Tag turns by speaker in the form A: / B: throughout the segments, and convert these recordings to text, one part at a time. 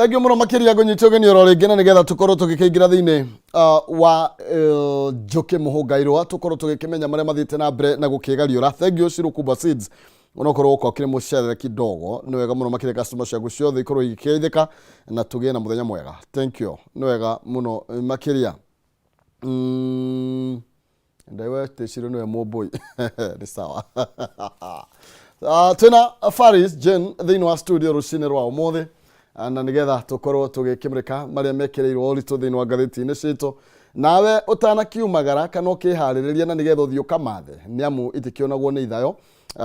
A: Thank you muno makiria gunyitwo ni oro ringi na nigetha tukorwo tugikingira thiini wa njuki muhungairwa tukorwo tugikimenya maria mathite na mbere na gukigariura. Thank you Shiru Kubwa Seeds unokorwo ukokire mucerere kidogo ni wega muno makiria customer ciaku ciothe ikorwo igikeithika na tugie na muthenya mwega. Thank you ni wega muno makiria. Ndaiwe Shiru ni moboi ni sawa. Tena Faris Jen thiini wa studio rucine rwa umuthi na nigetha tukorwo tugikimrika maria mekireirwo uritu thiini wa ngathiti-ini citu nawe utana kiumagara kana ukihariria na nigetha uthio kamathe niamu itikionagwo ni ithayo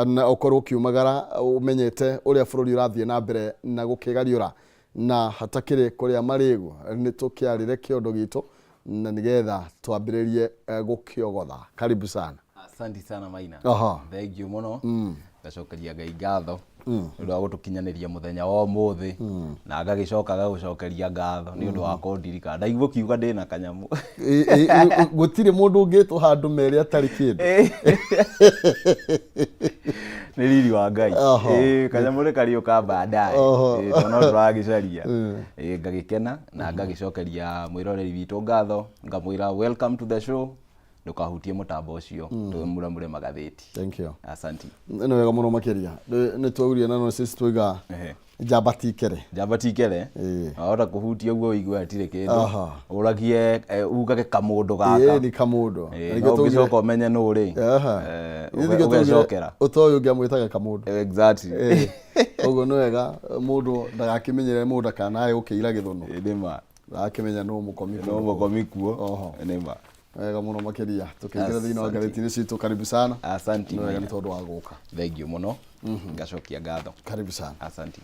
A: na ukorwo kiumagara umenyete uria bururi urathie na mbere na gukigariura na hatakire kuria marigu ni tukiarire kiondo gitu na nigetha twambiririe gukiogotha. Karibu sana.
B: Asante sana Maina. Thank you muno. Gacokeria Ngai ngatho ndu wa gutukinyaniria muthenya wa umuthi na agagicoka gagucokeria ngatho ni undu wa kundirika ndaigua kiuga ndina kanyamu
A: gutire mundu ungitu handu meri atari kindu
B: ni riri wa Ngai kanyamu ri kariuka baadaye tono turagicaria ngagikena na ngagicokeria mwiroreri witu ngatho ngamwira welcome to the show ndukahutie mutambo ucio tumuramure Magathiti.
A: Thank you.
B: Asante.
A: Ni wega muno makiria ni twauria na no sisi twiga
B: Jabatikere ahora kuhutia guo igwe atire kindu uragie ugage kamundu gaka
A: ni kamundu
B: ngicoka umenye no uri ugacokera
A: utoyo ngiamwitaga kamundu
B: exactly
A: ugo no wega mundu ndagakimenyere mundu kana aye ukiira githunu
B: ndima
A: ndakimenya no
B: mukomi kuo ndima
A: wega muno makiria tukigira thiini wa ngathiti-ini citu. Karibu sana.
B: Asante
A: ni wega ni tondu wa guka.
B: Thank you muno ngacokia ngatho.
A: Karibu sana.
B: Asante.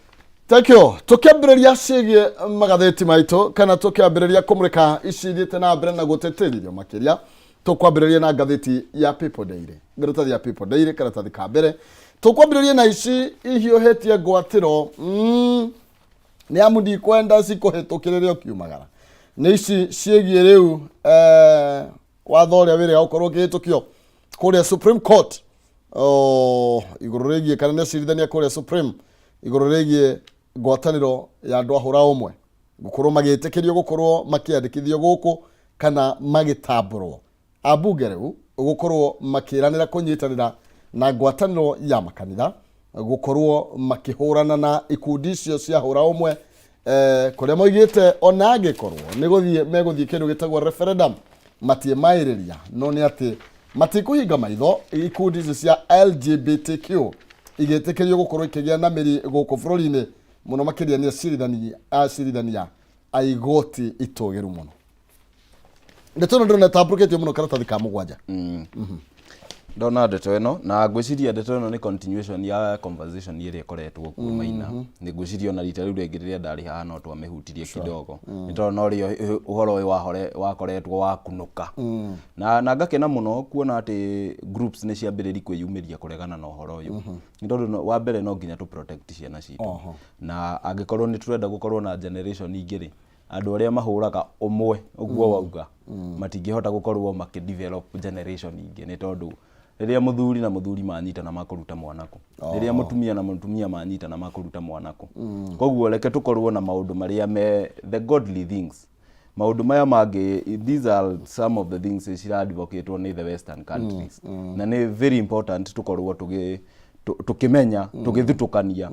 A: Thank you. Tukiambiriria cigie magathiti maitu kana tukiambiriria kumurika icithite na mbere na guteteririo makiria tukwambiriria na ngathiti ya People Daily. Ngathiti ya People Daily karatathi ka mbere tukwambiriria na ici ihiohetie ngwatiro ni amudi kwenda cikuhitukiririo kiumagara ni ici ciegie riu watho uria wiri gukorwo kihitukio kuria Supreme Court iguru rigie kana ni cirithania kuria Supreme iguru rigie ngwataniro ya andu ahura umwe gukorwo magitikirio gukorwo makiandikithio guku kana magitamburwo abunge riu gukorwo makiranira kunyitanira na ngwataniro ya makanitha gukorwo makihurana na ikundi icio cia hura umwe kuria moigite ona angikorwo ni guthie meguthie kindu gitagwo referendum matie mairiria no ni ati matikuhinga maitho ikundi icio cia LGBTQ igitikirio gukorwo ikigia na miri guku bururi-ini muno makiria ni acirithania aigoti itogeru muno ndeto ndo na tabuketio muno karatathi ka mugwanja
B: ndona ndeto ino na ngwiciria ndeto ino ni continuation ya conversation iria ikoretwo ku Maina ni ngwiciria na rita riu ringi riria ndari haha no twamehutirie kidogo nitona urio uhoro uyu wakoretwo wakunuka na ngakena muno kuona ati groups ni ciambiriri kwiyumiria kuregana na uhoro uyu nitondo wa mbere no nginya tu protect ciana citu na angikorwo ni turenda gukorwo na generation ingiri andu aria mahuraga umwe uguo wauga matingihota gukorwo makidevelop generation ingi ni tondu riria muthuri na muthuri manyita na makuruta mwanako riria mutumia na mutumia manyita na makuruta mwanako koguo reke tukorwo na maundu maria me the godly things maundu maya mangi these are some of the things cira advocate ni the western countries na ni very important tukorwo tukimenya tugithutukania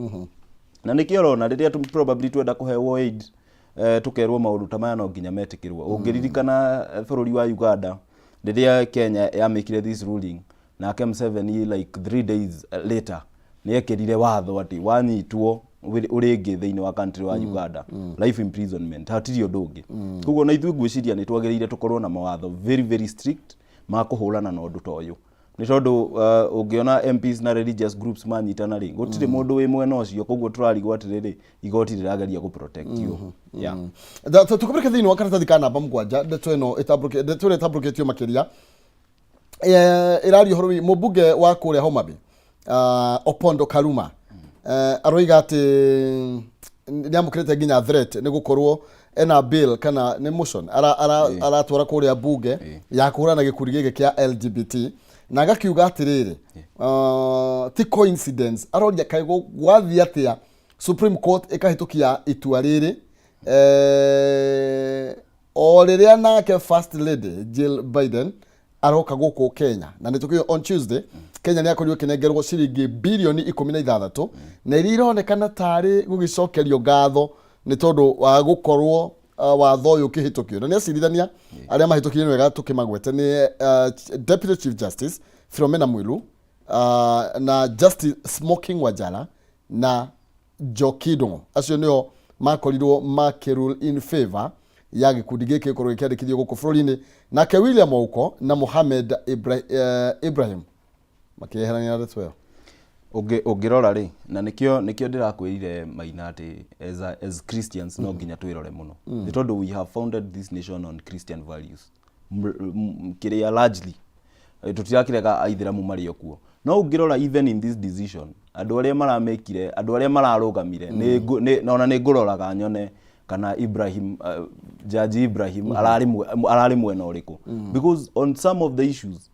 B: na nikiorona riria probably twenda kuhewo aid tukerwo maundu ta maya no nginya metikirwo ungiririkana bururi wa Uganda riria Kenya yamikire this ruling na M7 like 3 days later ni ekirire watho ati wanyitwo uringi thiini wa country wa Uganda life imprisonment hatiri ndungi koguo na ithu ngwiciria ni twagirire tukorwo na mawatho very very strict ma kuhurana na undu toyo ni tondu ungiona MPs na religious groups manyitana ri gutire mundu wi mwena ucio koguo turarigwo atiriri igoti rirageria ku protect you
A: tukumurike thiini wa karatathi ka namba mugwanja ndeto ino itabruketio makiria irario horo mubunge wa kuria Homabay Opondo Kaluma aroiga ati niamukirite nginya threat ni gukorwo ena bill kana ni motion aratwara kuria bunge ya kuhurana gikundi giki kia LGBT na gakiuga atiriri ti coincidence aroria kaigo gwathi atia Supreme Court ikahitukia itua riri o riria nake first lady Jill Biden aroka guku Kenya na nitukio on Tuesday Kenya ni akorirwo kinengerwo ciringi bilioni 16 na iria ironekana tari gugicokerio ngatho ni tondu wa gukorwo watho uyu kihitukio na ni acirithania aria mahitukirie ni wega tukimagwete ni Deputy Chief Justice Philomena Mwilu na Justice Smoking Wajala na Jokido acio nio makorirwo makirule in favor ya gikundi giki gikorwo gikiandikithio guku bururi-ini nake William Ouko na Mohamed Ibrahim makiherania na tweyo
B: ungirora ri na nikio ndirakwirire Maina ati as Christians no nginya twirore muno ni tondu we have founded this nation on Christian values kiria largely tutirakirega aithiramu mari okuo no ungirora even in this decision andu aria maramekire andu aria mararugamire nona ni nguroraga nyone kana Ibrahim Judge Ibrahim arari mwena uriku because on some of the issues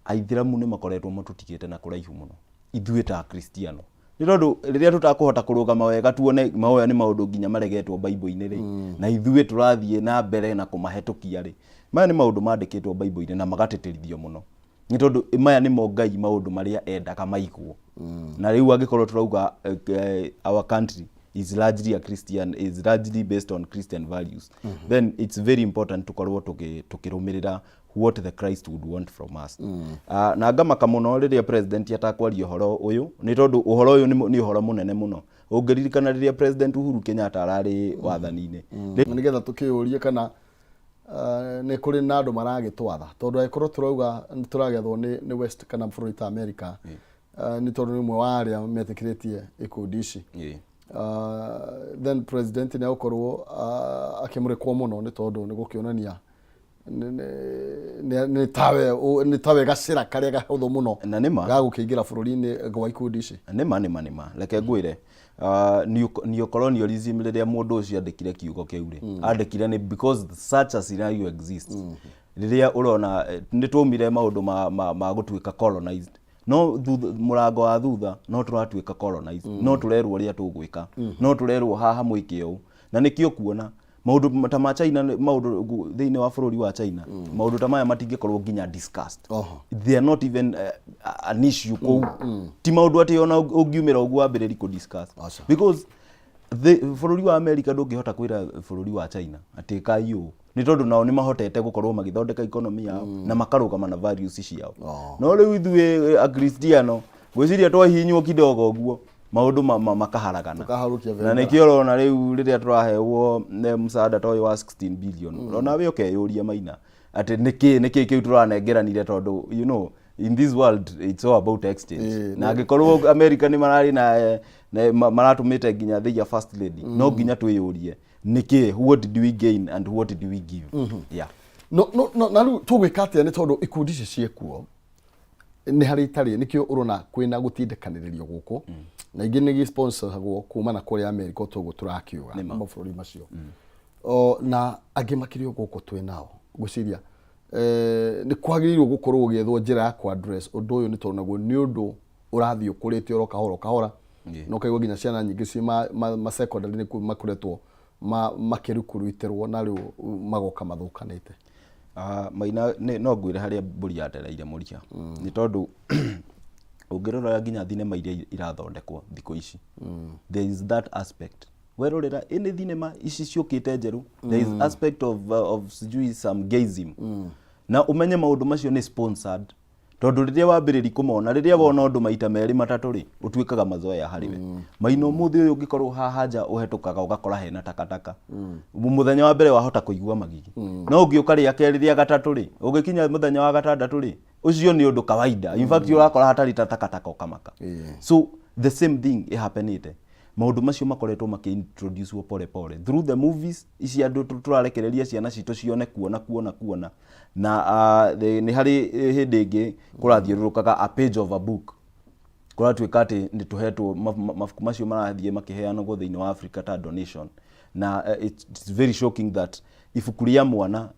B: aithiramu ni makoretwo matutigite na kuraihu muno ithuĩ ta Kristiano ni tondu riria tutakuhota kurugama wega tuone maoya ni maundu nginya maregetwo Bible-ini ri na ithuĩ turathie na mbere na kumahetukia ri maya ni maundu mandikitwo Bible-ini na magateterithio muno ni tondu maya ni mo Ngai maundu maria endaga maigwo na riu angikorwo turauga our country is largely based on Christian values then it's very important tukorwo tukirumirira what the Christ would want from us na ngamaka muno riria president atakwaria uhoro uyu ni tondu uhoro uyu ni uhoro munene muno ungiririkana riria president Uhuru Kenyatta arari wathani-ini
A: nigetha tukiurie kana ni kuri na andu maragitwatha tondu aikorwo turauga turagethwo ni West kana bururi ta America ni tondu ni mwe wa aria metikiritie ikundi ici then president ni akorwo akimurikwo muno ni tondu ni gukionania ni tawe gacira karia gahutho muno
B: na nima
A: ga gukiingira bururi-ini gwa ikundi ici
B: nima leke ngwire neocolonialism riria mundu ucio andikire kiugo kiu ri andikire ni because such a scenario exists riria urona ni twumire maundu ma gutuika colonized no murango wa thutha no turatuika colonized no turerwo ria tugwika no turerwo haha muike u na nikio kuona maundu ta ma China maundu thiini wa bururi wa China maundu ta maya matingikorwo nginya discussed they are not even an issue ko ti maundu ati ona ungiumira ugu ambiriri ku discuss because the bururi wa America ndungihota kwira bururi wa China ati kaiyo ni tondu nao ni mahotete gukorwo magithondeka economy yao na makarugama na values ciao no riu ithuĩ a Kristiano gwiciria twahinywo kidogo uguo maundu makaharagana na nikio rona riu riria turahewo msaada toyo wa 16 billion rona we ukeyuria Maina ati niki kiu turanengeranire tondu you know in this world it's all about exchange na gikorwo America ni marari na maratumite nginya their first lady no nginya twiyurie niki what did we gain and what did we give yeah
A: no na riu tugwika atia ni tondu ikundi ici ciekuo ni hari itari nikio urona kwina gutindekanirio guku na ingi ni sponsoragwo kuma na kuri America togo turakiuga mabũrũri macio na angi makirio guku twinao gwiciria ni kwagiriirwo gukorwo gethwo njira ya kwa address undu uyu ni tondu naguo ni undu urathio kurite oro kahora no kaigwa nginya ciana nyingi ci ma secondary ni makuretwo makirukuruiterwo na riu magoka mathukanite
B: Maina no ngwire haria mburi yatereire muria ni tondu ungirora nginya thinema iria irathondekwo thiko ici there is that aspect werorera ini thinema ici ciukite njeru there is aspect of some gayism na umenye maundu macio ni sponsored tondu riria wambiriri kumona riria wona undu maita meri matatu ri utwikaga mazoea hariwe Maina umuthi uyu ungikorwo haha nja uhetukaga ugakora hena takataka muthenya wa mbere wahota kuigua magigi no ungiuka ria keri ria gatatu ri ugikinya muthenya wa gatandatu ri ucio ni undu kawaida in fact urakora hatari takataka ukamaka so the same thing happenite maundu macio makoretwo makiintroduce pole through the movies ici andu turarekereria ciana citu cione kuona na ni hari hindi ingi kurathiurukaga a page of a book kuratwika ati ni tuhetwo mafuku macio marathie makiheana go thiini wa Africa ta donation na it's very shocking that ifuku ria mwana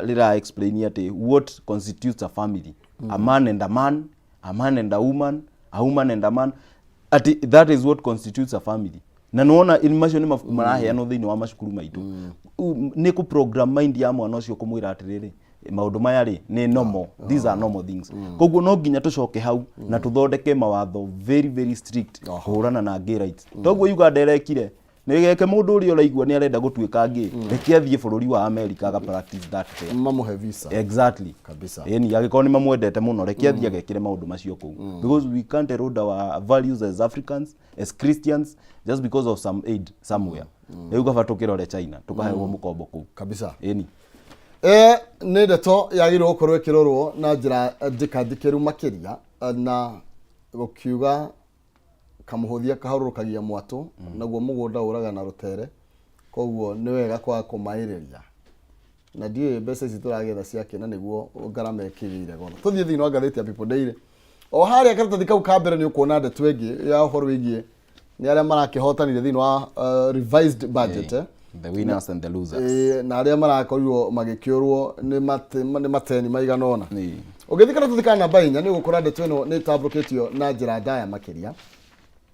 B: rira explain ati what constitutes a family a man and a man, a man and a woman and a man ati that is what constitutes a family na nuona macio ni mabuku maraheanwo thiini wa macukuru maitu ni ku program mind ya mwana ucio kumwira atiriri maundu maya ri ni normal, these are normal things. Koguo no nginya tucoke hau na tuthondeke mawatho very very strict kuhurana na gay rights. Toguo Uganda irekire nigeke mundu uri uraigua ni arenda gutuika gay reke athie bururi wa America aga practice that there
A: mamuhe visa
B: exactly
A: kabisa
B: yani agikoni ni mamwendete muno reke athie agekire maundu macio kuu because we can't erode our values as Africans, as Christians just because of some aid somewhere. Rĩu gaba tukirore China tukahewo mukombo kuu
A: kabisa
B: yani
A: nä ndeto yagirwo gukorwo ikirorwo na njira ndikandikeru makiria na gukiuga kamuhuthia kaharurukagia mwatu naguo mugunda uraga na rutere koguo ni wega kwa kumairiria na ndiye mbeca ici turagetha ciake na niguo ngarama ikirire gono tuthie thini wa ngathiti ya People Daily o haria karatathi kau ka mbere ni ukuona ndeto ingi ya uhoro wigie ni aria marakihotanire thini wa revised budget
B: the winners and the losers
A: na aria marakorirwo magikiurwo ni mateni maiganona ugithikana tuthikana namba 4 ni gukora ndeto ino ni tabuketio na njira ndaya makiria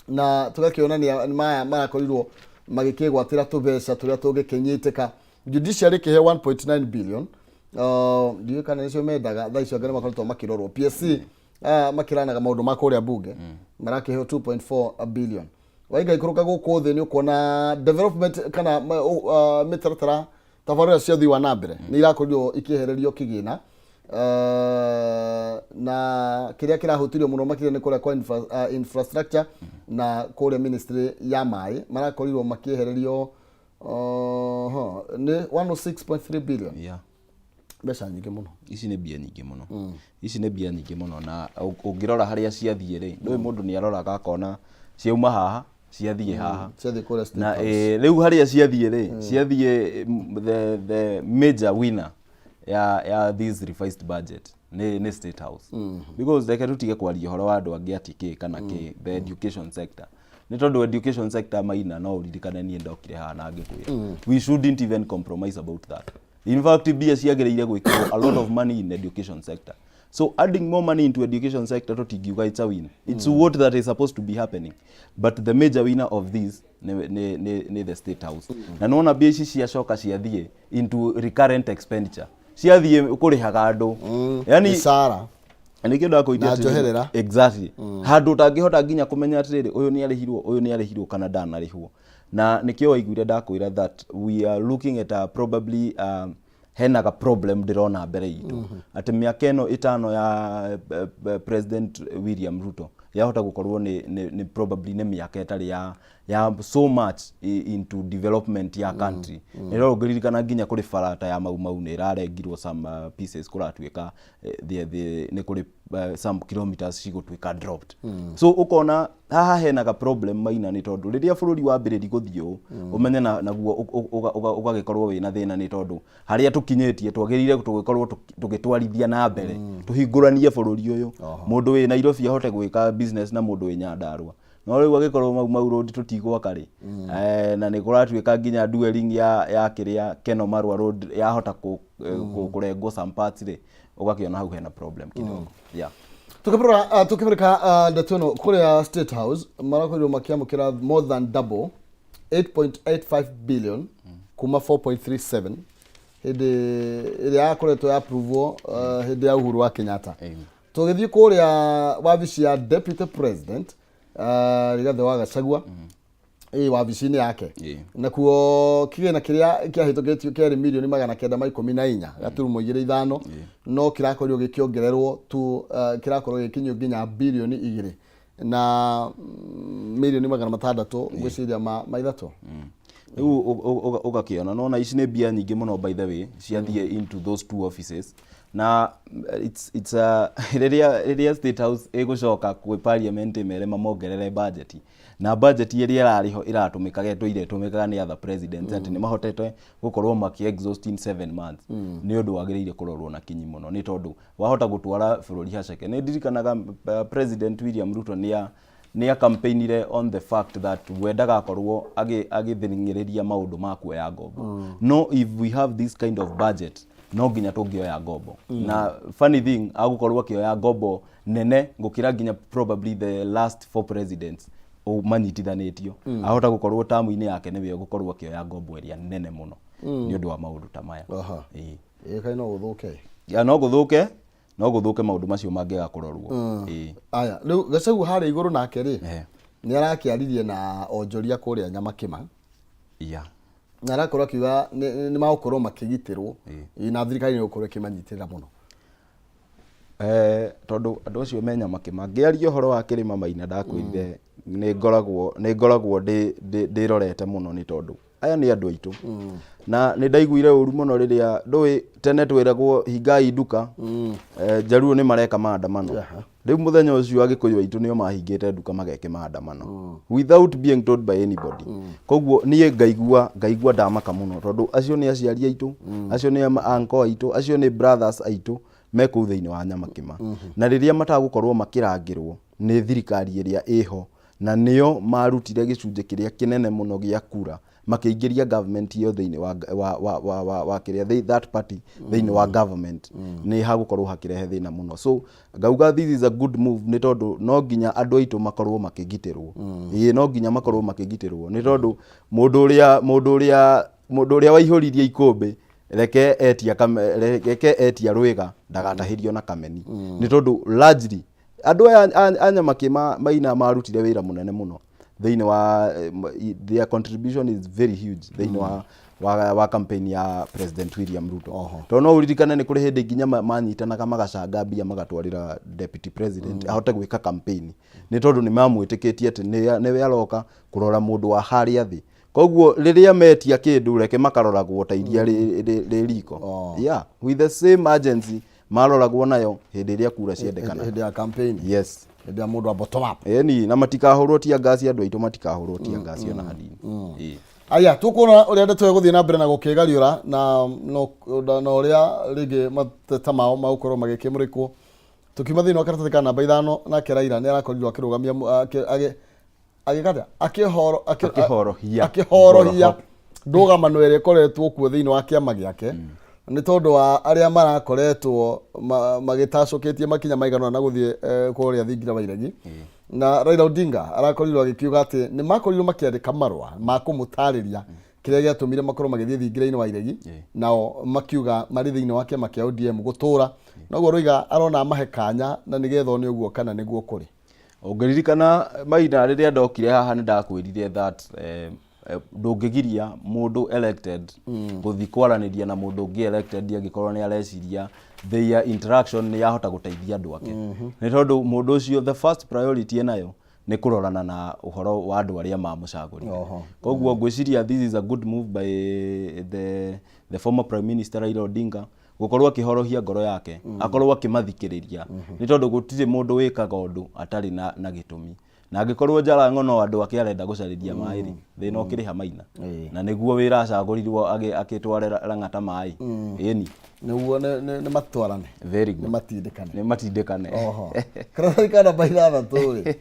A: na tugakionania maya marakorirwo magikigwatira tubeca turia tungikenyiteka judiciary kihe 1.9 billion ndiyo kana nicio mendaga thaa icio ngane makoritwo makirorwo PSC makiranaga maundu ma kuria bunge marakihe 2.4 billion waiga ikuruka guku thi ni ukona development kana mitaratara tabarira cia thi wa nambere ni irakorirwo ikihererio kigina na kiria kirahutirio muno makiria ni kuria kwa infrastructure na kuria ministry ya mai marakorirwo makiehererio ni 106.3 billion mbeca nyingi muno
B: ici ni bia nyingi muno ici ni bia nyingi muno na ungirora haria ciathie ri ndoi mundu ni aroraga akona ciauma haha ciathie haha na riu haria ciathie ri ciathie the major winner ya this revised budget ni State House because they tutige kwaria horo wa andu angi atiki kana ki the education sector ni tondu education sector Maina no uririkane ni ndokire haha na ngikwira we shouldn't even compromise about that. In fact bia ciagereire gwikirwo a lot of money in education sector, so adding more money into education sector totingiuga it's a win. It's what that is supposed to be happening, but the major winner of this ni the State House. Na nona bia ici ciacoka ciathie into recurrent expenditure ciathie kurihaga andu yani
A: sara
B: ani kinda ko
A: itia
B: exactly handu tangihota nginya kumenya atiriri uyu ni arihirwo kana ndanarihwo na nikio waiguire ndakwira that we are looking at a probably hena ka problem ndirona mbere itu ati miaka ino itano ya President William Ruto yahota gukorwo ni probably ni miaka etari ya so much into development ya country nero ngiririkana nginya kuri farata ya mau ni irarengirwo some pieces kuratuika the ni kuri some kilometers cigutwika dropped so ukona haha hena ka problem Maina ni tondu riria bururi wa mbiriri guthio umenye naguo ugagikorwo wina thina ni tondu haria tukinyetie twagirire tugikorwo tugitwarithia na mbere tuhinguranie bururi uyu mundu wi Nairobi ahote gwika business na mundu wi Nyandarua no riu agikorwo mau road tutigwa kari na ni kuratuika nginya dwelling ya kiria Keno Marwa road yahota kurengwo some parts ri ugakiona hau hena problem kidogo
A: tukibirika ndetono kuria State House marakorirwo makiamukira more than double 8.85 billion kuma 4.37 hindi ya koretwo ya approval hindi ya Uhuru wa Kenyatta tugithii kuria wabici ya Deputy President Rigathi wa Gachagua wabici-ini yake nakuo kigina kiria kiahitũkĩtio kĩarĩ milioni 914 gaturumo 5 no kirakorirwo gĩkĩongererwo tu kirakorwo gĩkinyio nginya bilioni 2 na milioni 600 gwĩciria ma ithatũ
B: riu ugakiona nona ici ni bia nyingi muno by the way ciathie into those two offices na it's area State House igucoka kwi parliament mere mamongerere budget na budget iria irariho iratumikaga itumikaga ni other presidents ati ni mahotete gukorwo maki exhaust in 7 months ni undu wagiriire kurorwo na kinyi muno ni tondu wahota gutwara bururi haceke ni ndirikanaga President William Ruto ni campaignire on the fact that wendaga korwo agithingiriria maundu ma kuoya ngombo no if we have this kind of budget no nginya tungioya ngombo na funny thing agukorwo akioya ngombo nene ngukira nginya probably the last 4 presidents manyitithanĩtio ahota gũkorwo tamu-inĩ yake nĩwe gũkorwo akĩoya ngombo ĩrĩa nene mũno nĩ ũndũ wa maũndũ ta maya.
A: Kaĩ no gũthũke?
B: No gũthũke maũndũ macio mangĩaga kũrorwo.
A: Aya rĩu Gachagua harĩa igũrũ nake rĩ nĩ arakĩaririe na onjoria kũrĩa Nyamakima na arakorwo akiuga nĩ magũkorwo makĩgitĩrwo na thirikari nĩ gũkorwo ĩkĩmanyitĩrĩra mũno.
B: Tondũ andũ acio me Nyamakima ngĩaria ũhoro wa kĩrĩma Maina ndakwĩrire nĩ ngoragwo ndĩrorete mũno nĩ tondũ aya nĩ andũ aitũ na nĩ ndaiguire ũru mũno rĩrĩa ndũĩ tene twĩragwo hingai nduka Jaruo nĩ mareka maandamano. Rĩu mũthenya ũcio Agĩkũyũ aitũ nĩo mahingĩte nduka mageke maandamano without being told by anybody. Koguo niĩ ngaigua ndamaka mũno tondũ acio nĩ aciari aitũ, acio nĩ uncle aitũ, acio nĩ brothers aitũ me kũu thĩinĩ wa Nyamakima na rĩrĩa matagũkorwo makĩrangĩrwo nĩ thirikari ĩrĩa ĩho na nĩo marutire gĩcunjĩ kĩrĩa kĩnene mũno gĩa kura makĩingĩria government iyo thĩinĩ wa kĩrĩa that party thĩinĩ wa government nĩ hagũkorwo hakĩrehe thĩna mũno. So ngauga this is a good move nĩ tondũ no nginya andũ aitũ makorwo makĩgitĩrwo. No nginya makorwo makĩgitĩrwo nĩ tondũ mũndũ ũrĩa waihũririe ikũmbĩ reke etia rwĩga ndagatahĩrio na kameni nĩ tondũ largely andũ aya Nyamakima Maina marutire wĩra mũnene mũno thĩinĩ wa their contribution is very huge thĩinĩ wa campaign ya President William Ruto. Tondũ no ũririkane nĩ kũrĩ hĩndĩ nginya manyitanaga magacanga mbia magatwarĩra deputy president ahote gwĩka campaign nĩ tondũ nĩ mamwĩtĩkĩtie atĩ nĩwe aroka kũrora mũndũ wa harĩa thĩ. Koguo rĩrĩa metia kĩndũ reke makaroragwo ta iria rĩ riko. With the same agency maroragwo nayo hĩndĩ ĩrĩa kura ciendekana
A: hĩndĩ ya campaign.
B: Yes.
A: Hĩndĩ ya mũndũ wa bottom up.
B: Na matikahũrwo tia ngasi andũ aitũ matikahũrwo tia ngasi ona hanini.
A: Aya tukuona ũrĩa ndeto gũthiĩ na mbere na gũkĩgariũra na ũrĩa rĩngĩ mateta mao magũkorwo magĩkĩmũrĩkwo tukiuma thĩinĩ wa karatathi ka namba 5 nake Raila nĩ arakorirwo akĩrũgamia akĩhorohia ndũgamano ĩrĩa ĩkoretwo kuo thĩinĩ wa kĩama gĩake nĩ tondũ wa arĩa marakoretwo magĩtacũkĩtie makinya maigana na gũthiĩ kũrĩa thingira wa iregi na Raila Odinga arakorirwo agĩkiuga atĩ nĩ makorirwo makĩandĩka marũa ma kũmũtarĩria kĩrĩa gĩatũmire makorwo magĩthiĩ thingira-inĩ wa iregi nao makiuga marĩ thĩinĩ wa kĩama kĩa ODM gũtũra noguo Roiga arona mahe kanya na nĩgetha nĩ ũguo kana nĩguo kũrĩ.
B: Ũngĩririkana Maina rĩrĩa ndokire haha nĩ ndakwĩrire that ndũngĩgiria mũndũ elected gũthiĩ kwaranĩria na mũndũ ũngĩ elected angĩkorwo nĩ areciria their interaction nĩ yahota gũteithia andũ ake. Nĩ tondũ mũndũ ũcio the first priority enayo nĩ kũrorana na ũhoro wa andũ arĩa mamũcagũrire. Koguo ngwĩciria this is a good move by the former prime minister Raila Odinga gũkorwo akĩhorohia ngoro yake akorwo akĩmathikĩrĩria nĩ tondũ gũtirĩ mũndũ wĩkaga ũndũ atarĩ na gĩtũmi na angĩkorwo Jalang'o no andũ akĩarenda gũcarĩria maĩ thĩna ũkĩrĩha Maina na nĩguo wĩra acagũrirwo agĩtware Lang'ata maĩ ĩni
A: nĩguo nĩ matwarane
B: very good
A: nĩ
B: matindĩkane
A: karatathi ka namba 6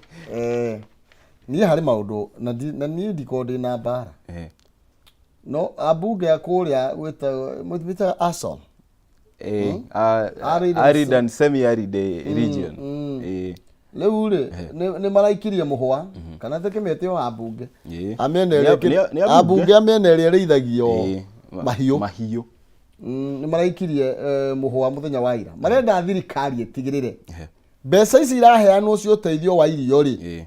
A: niĩ harĩ maũndũ na niĩ ndiko ndĩ na mbara no ambunge a kũrĩa gwĩta Ason
B: arid and semi-arid region.
A: Rĩu rĩ nĩ maraikirie mũhwa kana tekemete wa ambunge ambunge amene ĩrĩa ĩrĩithagio mahiũ nĩ maraikirie mũhwa mũthenya wa ira marenda thirikari ĩtigĩrĩre mbeca ici iraheanwo cio ũteithio wa irio rĩ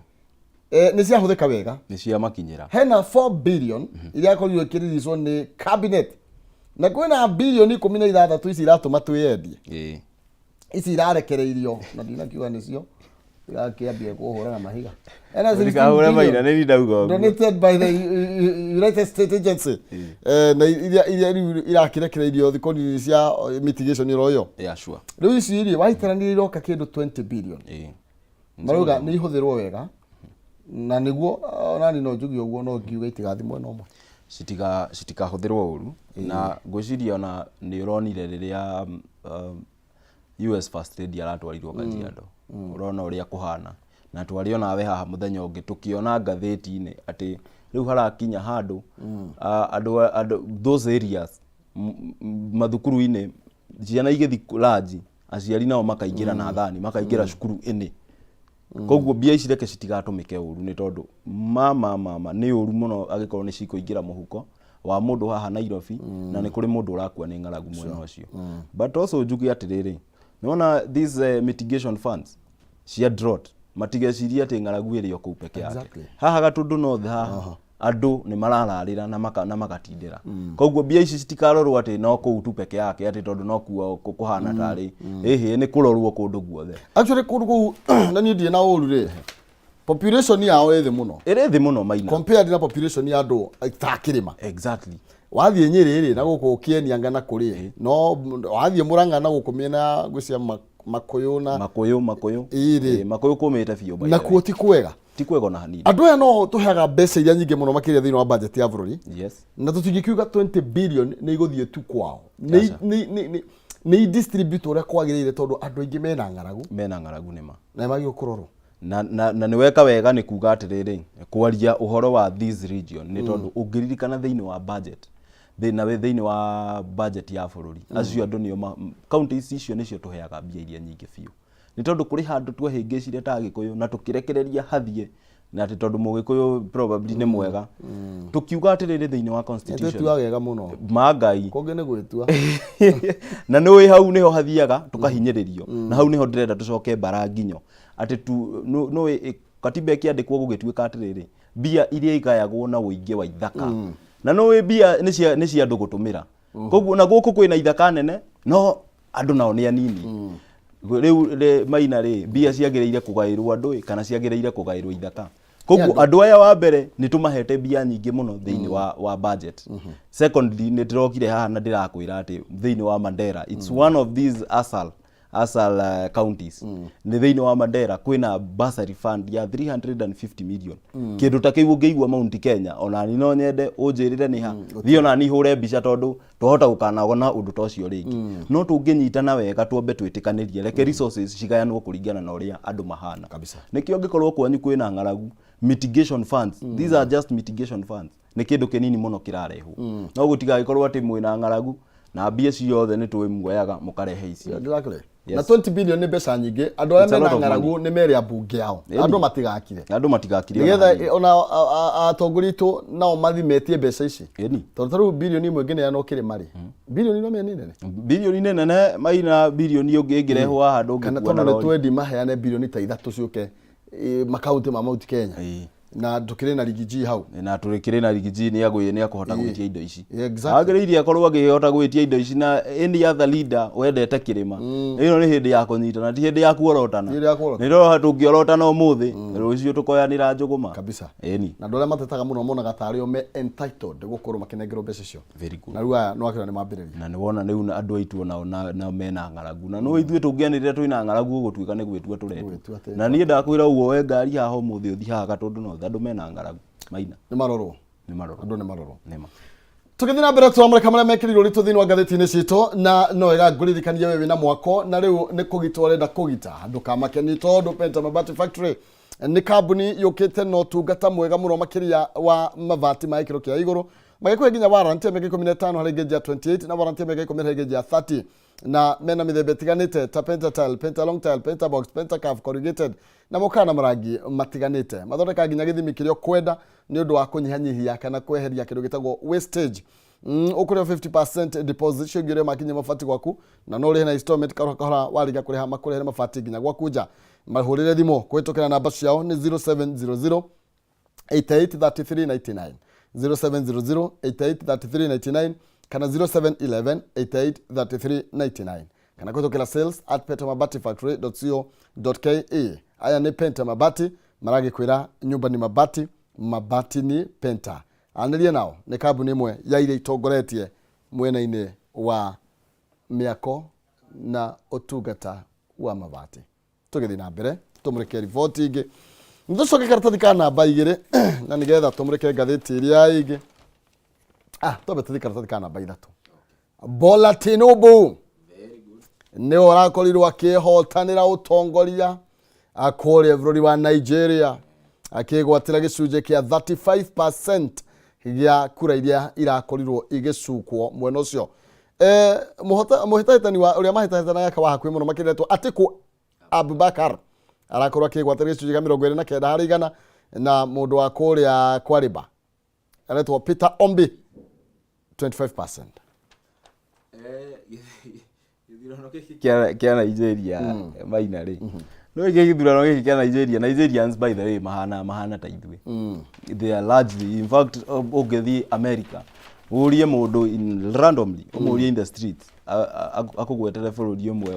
A: nĩ ciahũthĩka wega
B: nĩ ciamakinyĩra
A: hena 4 billion iria korirwo ikĩrĩrĩcwo nĩ cabinet na kwĩna bilioni 16 ici iratũma twĩendie ici irarekereirio na ndinakiuga nĩcio irakiambia kũhũra na mahiga
B: ndikahũre Maina nĩ ndauga
A: donated by the United States Agency na iria irakirekereirio thikũ nini cia mitigation ĩroyo
B: sure
A: rĩu ici iria waitaranĩria iroka kĩndũ 20 billion marauga nĩ ihũthĩrwo wega na nĩguo nani no njugi ũguo no ngiuga itigathimwo no mo
B: citikahũthĩrwo ũru na ngwĩciria ona nĩ ũronire rĩrĩa US First Lady aratwarirwo Kajiado ũrona ũrĩa kũhana na twarĩ onawe haha mũthenya ũngĩ tukiona ngathĩti-inĩ atĩ rĩu harakinya handũ andũ those areas mathukuru-inĩ ciana igĩthi large aciari nao makaingĩra na thani makaingĩra cukuru-inĩ koguo mbia ici reke citigatumike uru ni tondu mama ni uru muno agikorwo ni cikuingira muhuko wa mundu haha Nairobi na ni kuri mundu urakua ni ngaragu mwena ucio but also njugi atiriri niona these mitigation funds cia drought matigeciria ati ngaragu iri oku peke yake haha gatundu no haha andu ni marararira na magatindira koguo mbia ici citikarorwo ati no ku tu peke yake ati tondu no kuo kuhana tari ehe ni kurorwo kundu guothe
A: actually kundu na ni ndie na uru ri population yao ĩthĩ mũno
B: ĩrĩ thĩ mũno Maina
A: compared na population ya andũ itakĩrĩma
B: exactly
A: wathiĩ Nyĩrĩ rĩ na gũkũ Kieni na kũrĩ no wathiĩ Murang'a na gũkũ mĩena gwĩcia Makũyũ na Makũyũ kũmĩte biũ na kuo ti kwega
B: na hanini
A: andũ aya no tũheaga mbeca iria nyingĩ mũno makĩria thĩinĩ wa budget ya bũrũri
B: yes
A: na tũtingĩkiuga 20 billion nĩ igũthiĩ tu kwao nĩ distribute ũrĩa kwagĩrĩire tondũ andũ aingĩ mena ng'aragu
B: nĩma
A: na magĩrĩirwo kũrorwo
B: na ni weka wega ni kuga atiriri kwaria uhoro wa this region ni tondu ungiririkana thiini wa budget thiini wa budget ya bururi acio andu nio counties icio nicio tuheaga mbia iria nyingi biu ni tondu kuri handu twahingicire ta Gikuyu na tukirekereria hathie na ati tondu Mugikuyu probably ni mwega tukiuga atiriri thiini wa constitution
A: tutua wega muno
B: magai
A: konge ni gwitua
B: na ni hau niho hathiaga tukahinyiririo na hau niho ndirenda tucoke bara nginyo ati tu no katiba ikiandikwo gugituika atiriri bia iria igayagwo na uingi wa ithaka na no bia ni cia andu gutumira koguo na guku kwina ithaka nene no andu nao ni anini riu Maina ri bia ciagireire kugairwo andu kana ciagireire kugairwo ithaka koguo andu aya wa mbere ni tumahete bia nyingi muno thiini wa budget secondly ni ndirokire haha na ndirakwira ati thiini wa Mandera it's one of these asal counties ni thiini wa Mandera kwina bursary fund ya 350 million kindu ta kiu ngeigua Mount Kenya ona ni no nyende unjirire ni ha thio na ni hure mbica tondu tuhota gukanagona undu tocio ringi no tunginyitana wega tuombe twitikanirie reke resources cigayanwo kuringana na uria andu mahana
A: kabisa
B: nikio ngikorwo kwanyu kwina ng'aragu mitigation funds these are just mitigation funds ni kindu kinini muno kirarehwo no gutigagikorwo ati mwina ng'aragu na mbia ciothe ni twimuoyaga mukarehe ici
A: exactly na 20 billion ni mbeca nyingĩ andũ arĩa mena ng'aragu nĩ mere abunge yao andũ matigakire nigetha ona atongoria itu nao mathimetie mbeca ici tondũ tarĩu billion imwe ngine yana ũkĩrĩma rĩ billion no mĩnene
B: billion nene Maina billion ingĩrehwo haha ndũngĩkuona
A: kana tondũ nĩ twendi maheane billion ta 3 ciũke makaunti ma Mount Kenya na tukire na rigiji hau
B: na turikire na rigiji ni akuhota gwitia indo ici agiriire akorwo agihota gwitia indo ici na any other leader wendete kirima ino ni hindi ya kunyitana ti hindi ya kuorotana ni ro hatungiorotana umuthi rucio tukoyanira njuguma
A: kabisa
B: eni
A: na ndole matetaga muno monaga tario me entitled gukorwo makinengero mbeca cio
B: very good
A: na ruaya no akira ni mambiriria
B: na ni wona riu andu aitu na mena ng'aragu na no ithuĩ tungianirira twina ng'aragu gutwika ni gwitua turetu na nie ndakwira uguo we ngari haha umuthi uthi haha gatundu no andu mena ng'aragu Maina
A: ni marorwo
B: andu
A: ni marorwo
B: nima
A: tugithii na mbere twamureka maria mekirirwo ritu thiini wa gatheti-ini citu na no wega nguririkanie wewe na mwako na riu ni kugitwa renda kugita andu kamakeni tondu Penta Mabati Factory ni kambuni yukite no tungata mwega muno makiria wa mabati ma ikiro kia iguru magikuhe nginya warranty ya miaka 15 hari geji ya 28 na warranty ya miaka 10 hari geji ya 30 na mena mithemba itiganite ta Penta Tile, Penta Long Tile, Penta Box, Penta Curve, Corrugated na mukana marangi matiganite mathondeka nginya githimi kirio kwenda ni undu wa kunyihanyihia kana kweheria kindu gitagwo wastage ukure 50% deposit shigire makinye mafati gwaku na no rihe na installment kahora wariga kuriha makurehe mafati nginya gwaku nja mahurire thimo kwitokera namba ciao ni 0700 883399 0700 883399 kana 0711 883399 kana kwitokera sales@pentamabati-factory.co.ke aya ni Penta Mabati maragi kwira nyumba ni mabati ni Penta anirie nao ni kambuni imwe ya ile itongoretie mwena-ini wa miako na utungata wa mabati tugithi na mbere tumurike riboti ingi nducoke karatathi ka namba 2 na nigetha tumurike ngatheti iria ingi tobe tuthi karatathi ka namba 3 Bola Tinubu ni orakorirwo akihotanira utongoria akore bũrũri wa Nigeria akigwatira gicunje kia 35% gya kura iria irakorirwo igicukwo mwena ucio muhitahitani wa uria mahitahitanaga wa hakuhi muno makiretwo Atiku Abubakar arakorwo akigwatĩra gĩcunjĩ kĩa 29 harĩ igana, na mũndũ wa kũrĩa Kwariba aretwo Peter Ombi 25%.
B: Gĩthurano gĩkĩ kĩa Nigeria Maina rĩ, no gĩthurano gĩkĩ kĩa Nigeria, Nigerians by the way mahana ta ithuĩ. They are largely, in fact, ũngĩthiĩ America ũrie mũndũ randomly, ũmũrie in the street akũgwetere bũrũri ũmwe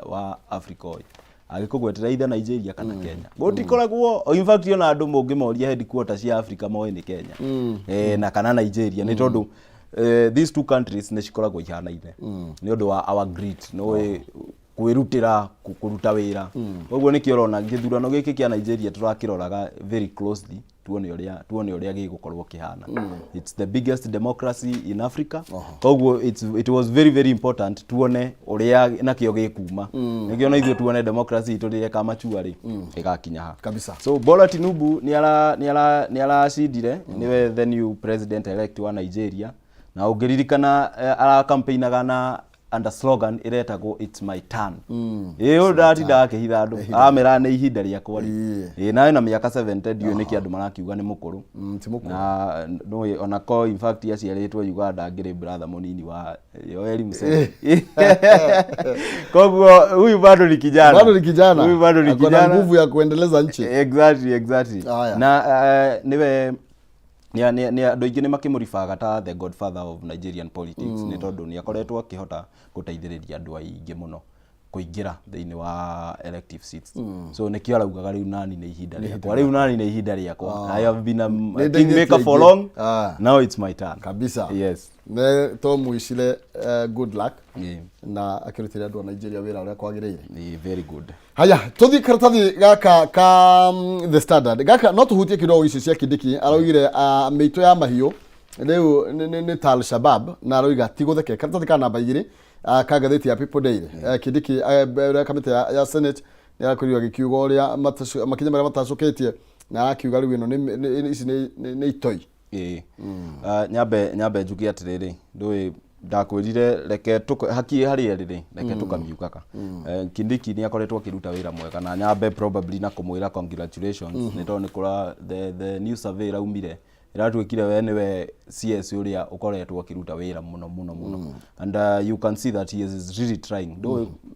B: wa Africa ũyũ, agĩkũgwetera either Nigeria kana Kenya. Gũtikoragwo, in fact, ona andũ mũngĩmoria headquarters cia Africa moĩ nĩ Kenya na kana Nigeria, nĩ tondũ these two countries nĩ cikoragwo ihanaine nĩ ũndũ wa our greed, no kwĩrutĩra kũruta wĩra. Ũguo nĩkĩo ũrona gĩthurano gĩkĩ kĩa Nigeria tũrakĩroraga very closely, tuone ũrĩa gĩgũkorwo kĩhana. It's the biggest democracy in Africa. Ũguo it was very very important tuone ũrĩa nakĩo gĩkuma. Nĩkĩo na ithuĩ tuone democracy itũrĩre kamachua rĩ ĩgakinya ha. Kabisa. So Bola Tinubu nĩ aracindire, niwe the new president elect wa Nigeria, na ũngĩririkana ara campaignaga na under slogan iretagwo it's my turn. Ĩyo ndatinda akĩhitha andũ, amera nĩ ihinda rĩakwa rĩ. Nawe na mĩaka 70 ndiũ nĩkĩ andũ marakiuga nĩ mũkũrũ. Na no ona ko in fact aciarĩtwo Uganda ngĩrĩ brother mũnini wa Yoweri Museveni. Koguo huyu bado ni kijana. Huyu bado ni kijana.
A: Ana nguvu ya kuendeleza nchi.
B: Exactly. Na niwe ni andũ aingĩ nĩ makĩmũribaga ta the godfather of Nigerian politics, nĩ tondũ nĩ akoretwo akĩhota gũteithĩrĩria andũ aingĩ mũno kũingĩra thĩinĩ wa elective seats. So nĩkĩo araugaga rĩu nani nĩ ihinda rĩakwa, rĩu nani nĩ ihinda rĩakwa. I have been a kingmaker for long, now it's my turn.
A: Kabisa.
B: Yes.
A: Ne tũmwicire good luck na akĩrutĩra andũ a Nigeria wĩra ũrĩa kwagĩrĩire.
B: Very good.
A: Haya, tuthi karatathi gaka ka The Standard. Gaka no tuhutie kidogo ici cia Kindiki, araugire mĩito ya mahiũ rĩu nĩ ta Al-Shabab, na arauga ti gũtheke. Karatathi ka namba 2 ka ngathĩti ya People Daily. Kindiki kamĩtĩ ya Senate nĩ arakũriwa gĩkiugo ũrĩa makinya marĩa matacũkĩtie, na arakiuga rĩu ĩno ici nĩ itoi. Nyambe njuge atĩrĩrĩ, ndũĩ ndakwĩrire reke hakiĩ harĩa rĩrĩ, reke tũkamiugaga. Kindiki nĩ akoretwo akĩruta wĩra mwega, na nyambe probably na kũmwĩra congratulations, nĩ tondũ nĩkora the new survey raumire ĩratuĩkire we nĩwe CS ũrĩa ũkoretwo akĩruta wĩra mũno, and you can see that he is really trying.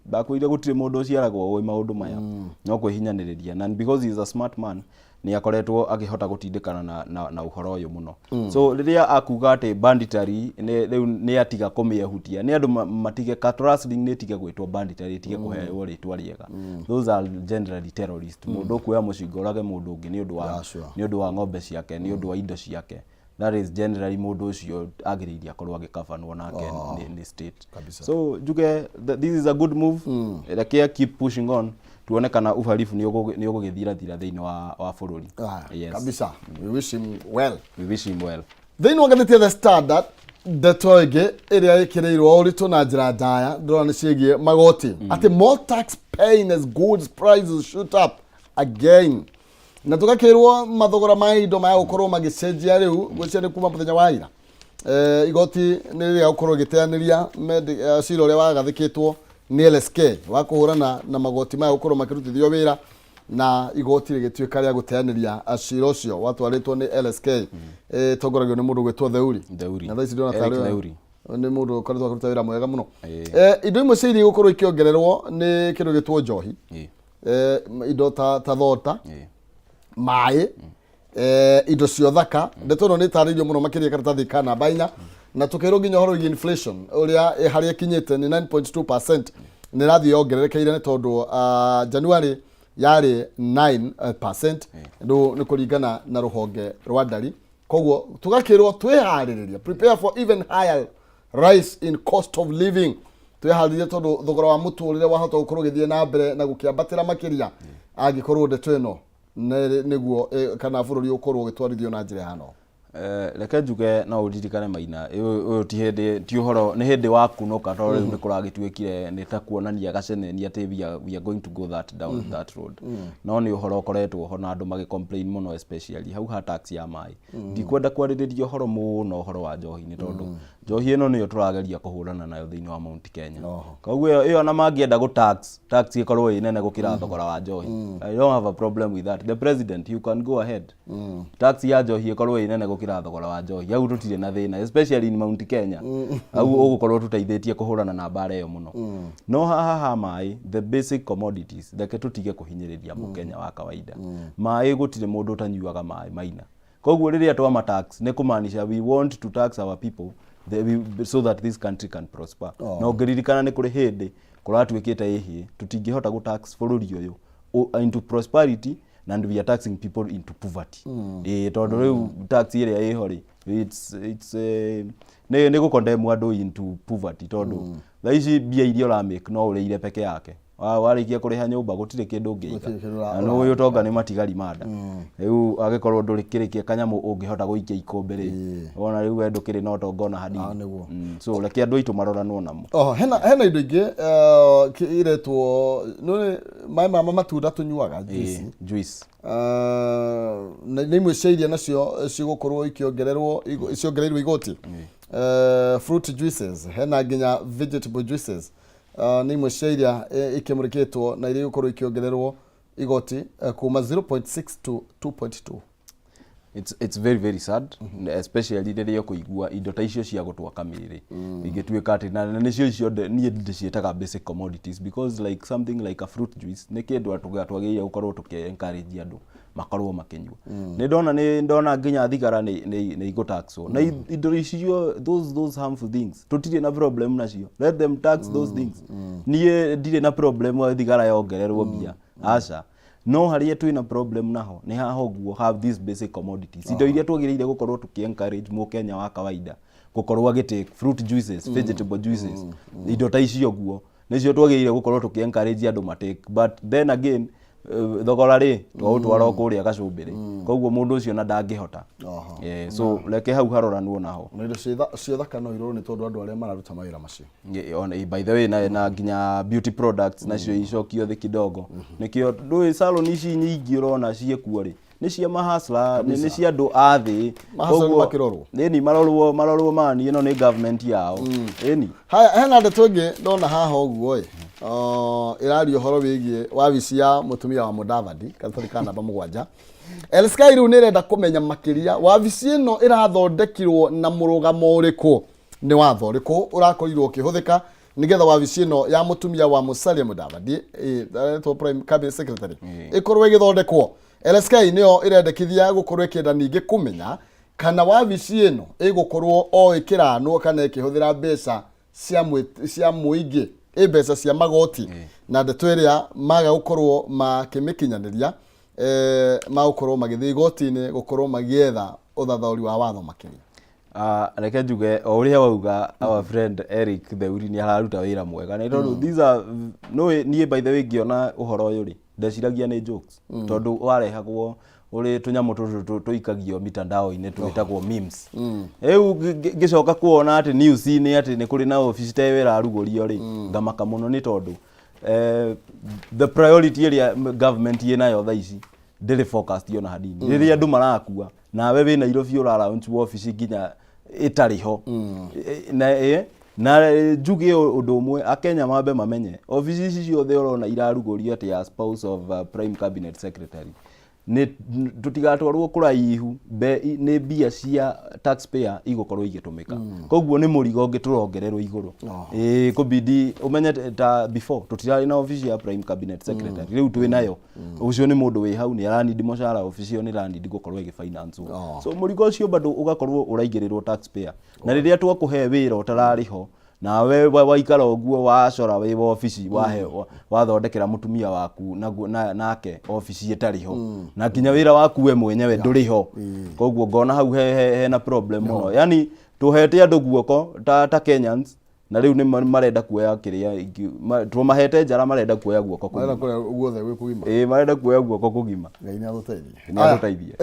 A: Ndakwĩrire gũtirĩ mũndũ ũciaragwo ũĩ maũndũ maya, no kwĩhinyanĩrĩria, and because he is a smart man ni akoretwo akihota gutindikana na uhoro uyu muno. So riria akuga ati banditary ni atiga kũmĩehutia, ni andu matige wrestling ni tige gwitwo banditary, tige kuheyo ritwa riega. Those are generally terrorists. Mundu kuoya mucinga urage mundu ungi ni undu wa ng'ombe ciake, ni undu wa indo ciake. That is generally mundu ucio agiriria korwo agikafanwo nake ni state. So juge this is a good move. Reke keep pushing on, tuone kana uhalifu ni ũgũgĩthira thĩinĩ wa bũrũri. Yes. Kabisa. We wish him well.
B: Thĩinĩ
A: wa ngathĩti ya The Standard, ndeto ĩngĩ ĩrĩa ĩkĩrĩirwo ũritũ na njĩra ndaya ndĩrona ciĩgiĩ magoti. Ati more tax paying as goods prices shoot up again. Na tũgakĩrwo mathogora ma indo maya gũkorwo magĩcenjia rĩu gwĩciria kuma mũthenya wa ira. Igoti nĩ rĩa gũkorwo gĩteanĩria cira ũrĩa wagathĩkĩtwo ni LSK wa kuhurana na magoti maya gukorwo makirutithio wira, na igoti rigituika ria guteaniria cira ucio watwaritwo ni LSK tongoragio ni mundu gwitwo Theuri na thaisi ndona tari ni mundu ukoretwo akiruta wira mwega muno. Indo imwe cia iria gukorwo ikiongererwo ni kindu gitwo njohi, indo ta thota, mai, indo cio thaka. Ndeto ni taririo muno makiria karatathi ka namba 4, na tukero nginya horo inflation uria haria kinyite ni 9.2%, ni rathi yongererekeire ni tondu January yari 9%, ndo ni kuringana na ruhonge rwa ndari. Koguo tugakirwo twihariria, prepare for even higher rise in cost of living. Twihariria tondu thogora wa muturire wahota gukorwo githie na mbere na gukiambatira makiria angikorwo ndeto ino niguo kana bururi ukorwo gitwarithio na njira hano.
B: Reke njuge no uririkane Maina uyu ti uhoro ni hindi wa kunuka to riu ni kuragituikire ni ta kuonania gaceneni ati we are going to go down that road no ni uhoro koretwo ho na andu magi complain muno especially hau ha tax ya mai ndikwenda kwaririria uhoro muno uhoro wa njohi ni tondu njohi ino niyo turageria kuhurana nayo thiini wa Mount Kenya koguo iyo na mangienda go tax ikorwo inene gukira thogora wa njohi. I don't have a problem with that. The president, you can go ahead. Tax ya njohi ikorwo inene gukira thogora wa njohi au tutire na thina especially in Mount Kenya au ugukorwo tutaithitie kuhurana na bara iyo muno no haha mai the basic commodities theke tutige kuhinyiriria mukenya wa kawaida mai gutire mundu utanyuaga mai Maina koguo riria twa tax ni kumaanisha we want to tax our people so that this country can prosper. No ngiririkana ni kuri hindi kuratwikite ihi tutingihota go tax bururi uyu into prosperity and we are taxing people into poverty. Tondu riu tax iria ihori it's ne go condemn andu into poverty tondu tha ici bia iria ura make no urire peke yake warikia kuriha nyumba gutire kindu ngiiga na no uyu tonga ni matigari mada riu agikorwo nduri kirikia kanyamu ungihota guikia ikombe ri wona riu wendu kiri no tongona hadi so reke andu aitu maroranwo namo
A: hena indo ingi iretwo no mai mama matunda tunyuaga
B: juice
A: na nimwe ciria nacio cigukorwo ikiongererwo igoti fruit juices hena nginya vegetable juices ni imwe ciria ikimurikitwo na iria gukorwo ikiongererwo igoti kuma 0.6 to 2.2.
B: It's very very sad especially riria kuigua indo ta icio cia gutwaka miri igituika ati na nicio icio nie ndicietaga basic commodities because like something like a fruit juice ni kindu atugatuagiria gukorwo tuki-encourage andu makorwo makinyua ni ndona nginya thigara ni igutaxwo na indo icio those harmful things tutire na problem nacio let them tax those things nie ndire na problem wa thigara yongererwo bia aca no haria twina problem naho ni haho guo have these basic commodities indo iria twagiriire gukorwo tuki-encourage mukenya wa kawaida gukorwo agitake fruit juices vegetable juices indo ta icio guo nicio twagiriire gukorwo tuki-encourage andu matake but then again thogora ri twatwara kuria gacumbiri koguo mundu ucio na ndangihota so reke hau haroranwo naho
A: na indo cio thaka no irwo ni tondu andu aria mararuta mawira macio
B: by the way na nginya beauty products nacio icokio thi kidogo nikio ndui salon ici nyingi urona ciekuo ri ni cia mahasla ni cia andu athi
A: koguo makirorwo
B: ni marorwo mani ino ni government yao ni
A: haya hena ndeto ingi ndona haha uguo irari uhoro wigie wabici ya mutumia wa Magathiti kathori kana namba 7 Elsky riu ni renda kumenya makiria wabici ino irathondekirwo na murugamo uriku ni watho uriku urakorirwo ukihuthika nigetha wabici ino ya mutumia wa Musalia Mudavadi to prime cabinet secretary ikorwo igithondekwo Elsky niyo irendekithia gukorwo ikienda ningi kumenya kana wabici ino igukorwo o ikiranwo kana ikihuthira mbeca cia muingi mbeca cia magoti na ndeto iria maga gukorwo makimikinyaniria magukorwo magithii goti-ini gukorwo magietha uthathauri wa watho makiria.
B: Reke njuge o uria wauga our friend Eric Theuri ni araruta wira mwega na tondu these are no nie by the way ngiona uhoro uyu ri ndeciragia ni jokes tondu warehagwo uri tunyamu tuikagio mitandao-ini twitagwo memes eu gicoka kuona ati news ni ati ni kuri na office tewe rarugurio ri ngamaka muno ni tondu the priority area government yenayo tha ici ndiri focused yona hadini riria andu marakua nawe wina Nairobi ura launch office nginya itariho na njuge undu umwe akenya mambe mamenye office ici ciothe urona irarugurio ati ya spouse of prime cabinet secretary ni tutigatwarwo kuraihu ni bia cia taxpayer igukorwo igitumika koguo ni murigo ngiturongererwo iguru kubidi umenye ta before tutirari na office ya prime cabinet secretary riu twi nayo ucio ni mundu wi hau ni aranidi mocara office yo ni aranidi gukorwo igifinance so murigo ucio bado ugakorwo uraigirirwo taxpayer na riria twakuhe wira utarariho na we waikara uguo wacora we office wathondekera mutumia waku nake office itariho na kinya wira waku we mwenyewe nduriho koguo ngona hau he na problem muno yani tuhete andu guoko ta Kenyans na riu ni marenda kuoya kiria tumahete njara marenda kuoya guoko
A: kugima guothe gwi kugima
B: marenda kuoya guoko kugima
A: ngai ni aguteithie
B: ni aguteithie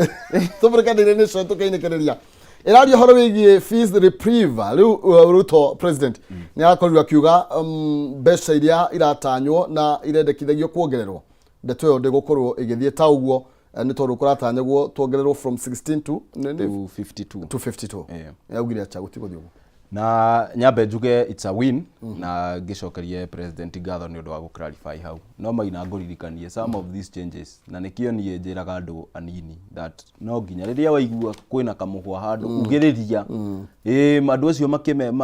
A: tuburikane ni coto kainikereria iradio horo wigie fees reprieve riu Ruto president ni arakorirwo akiuga mbeca iria iratanywo na irendekithagio kuongererwo ndeto yo ndigukorwo igithie ta uguo ni tondu kuratanyagwo tuongererwo from 16 to 52 yaugire acha gutiguthio
B: na nyambe njuge it's a win na ngicokerie president ngatho ni undu wa clarify hau no Maina nguririkanie some of these changes na nikio nie njiraga andu anini that no nginya riria waigua kwina kamuhwa handu ugiriria andu acio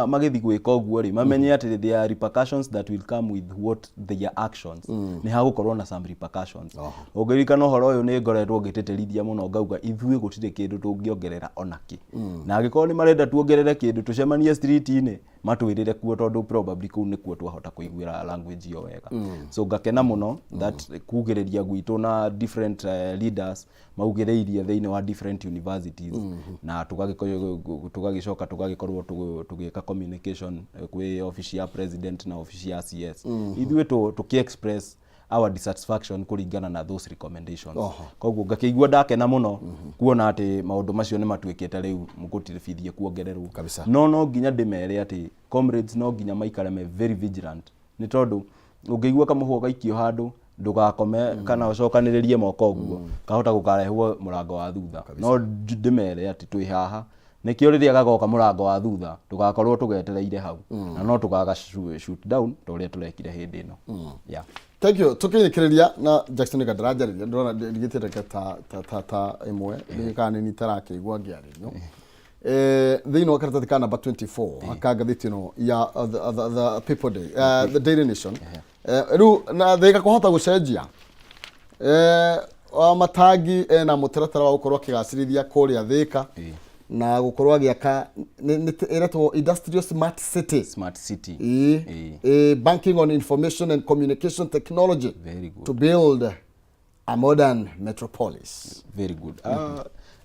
B: magithi gwika uguo ri mamenye ati there are repercussions that will come with what their actions ni hagukorwo na some repercussions ugiririkana horo uyu ni ngoretwo ngiteterithia muno ngauga ithui gutire kindu tungiongerera onaki na agikorwo ni marenda tuongerere kindu tucemanie street-ini matwirire kuo tondu probably kuu ni kuo twahota kuiguira language yo wega so ngakena muno that kugiriria gwitu na different leaders maugireirie thiini wa different universities na tugagicoka tugagikorwo tugika communication kwi office ya president na office ya CS ithui tuki express our dissatisfaction kuringana na those recommendations koguo ngakigua ndakena muno kuona ati maundu macio ni matwikite riu mugutirifithie kuongererwo no nginya ndimere ati comrades no nginya maikare me very vigilant ni tondu ungigua kamuhwo gaikio handu ndugakome kana ucokaniririe moko uguo kahota gukarehwo murango wa thutha no ndimere ati twi haha nikio riria gagoka murango wa thutha tugakorwo tugetereire hau na no tugaga shoot down toria turekire hindi ino
A: Thank you. Tukinyikiriria na Jackson Gadrajariria ndona ndigitire ta imwe ndikane ni tarake igwa ngiario thiini wa karatathi ka number 24 akagathiti no ya the people day the Daily Nation ru na thega kuhota gucenjia wa matagi na mutaratara wa gukorwo kigacirithia kuria thika na gukorwa giaka eretwo industrial smart city banking on information and communication technology to build a modern metropolis.
B: Very good.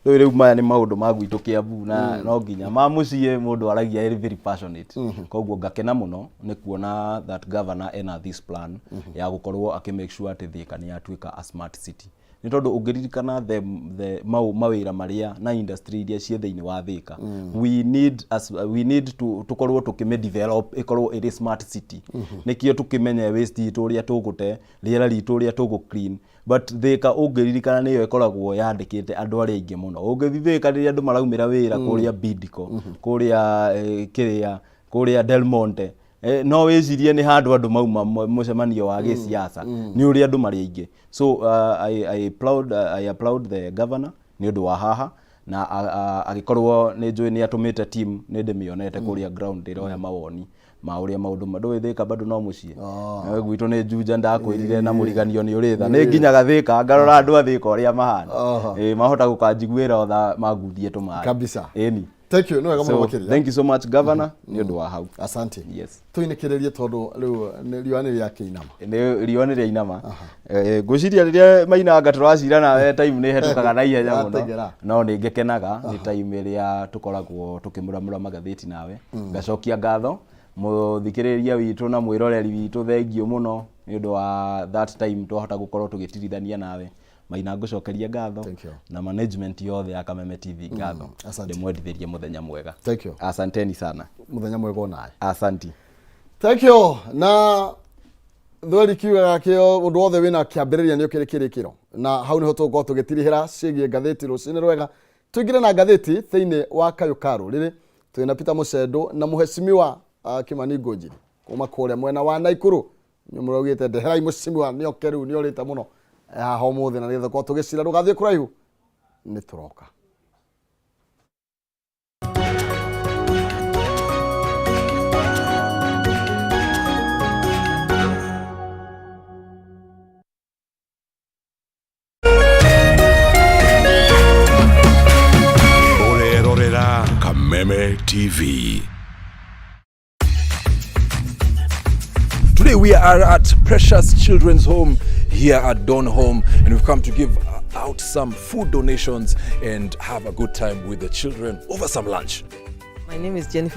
B: Riu maya ni maundu magwitu Kiambu na no nginya mamucie mundu aragia very passionate koguo ngakena muno ni kuona that governor ena this plan ya gukorwo make sure ati Thika ni yatuika a smart city ni tondu ungiririkana the mawira maria na industry iria cie thiini wa Thika we need to tukorwo tukimedevelop ikorwo iri smart city nikio tukimenye waste itu uria tugute riera ritu uria tugu clean but Thika ungiririkana niyo ikoragwo yandikite andu ari aingi muno ungithithika riria andu maraumira wira kuria Bidco kuria Kiria kuria Del Monte no wecirie ni handu andu mauma mucemanio wa gisiasa ni uri andu mari aingi so I applaud the governor ni undu wa haha na agikorwo ni njui ni atumite team ni ndimionete kuria ground iroya mawoni ma uria maundu mandu Thika bado no mucie gwitu ni Juja ndakwirire na muriganio ni uri tha ni nginyaga Thika ngarora andu a Thika uria mahana mahota gukanjiguira otha maguthie tumari
A: kabisa
B: Thank you. Thank you so much governor. Ni undu wa hau.
A: Asante.
B: Yes.
A: Tuinikiririe tondu riu ni riwaniri ya Kiinama.
B: Ni riwaniri ya Inama. Guciria riria Maina ngaturacira nawe time ni hetukaga na ihenya muno. No ni ngekenaga ni time iria tukoragwo tukimuramura Magathiti nawe. Ngacokia ngatho muthikiriria witu na mwiroreri witu thengio muno ni undu wa that time twahota gukorwo tugitirithania nawe. Maina ngucokeria ngatho na management yothe ya Kameme TV ngatho ndimwendithirie muthenya mwega.
A: Thank you.
B: Asanteni sana.
A: Muthenya mwega onaye.
B: Asanti.
A: Thank you. Na thori kiuga kio undu wothe wina kiambiriria ni ukirikirikiro na hau niho tugo tugitirihira cigie ngathiti rucini rwega tuigire na ngathiti thiini wa Kayukaru riri twina Peter Mucendo na muheshimiwa Kimani Ngojiri kuma kuria mwena wa Naikuru nyumurogite ndeherai muheshimiwa ni okeru ni orite muno ho muthe na nithe kwa tugicira rugathie kuraihu ni turoka
C: Kameme TV. Today we are at Precious Children's Home here at Dawn Home, and we've come to give out some food donations and have a good time with the children over some lunch.
D: My name is Jennifer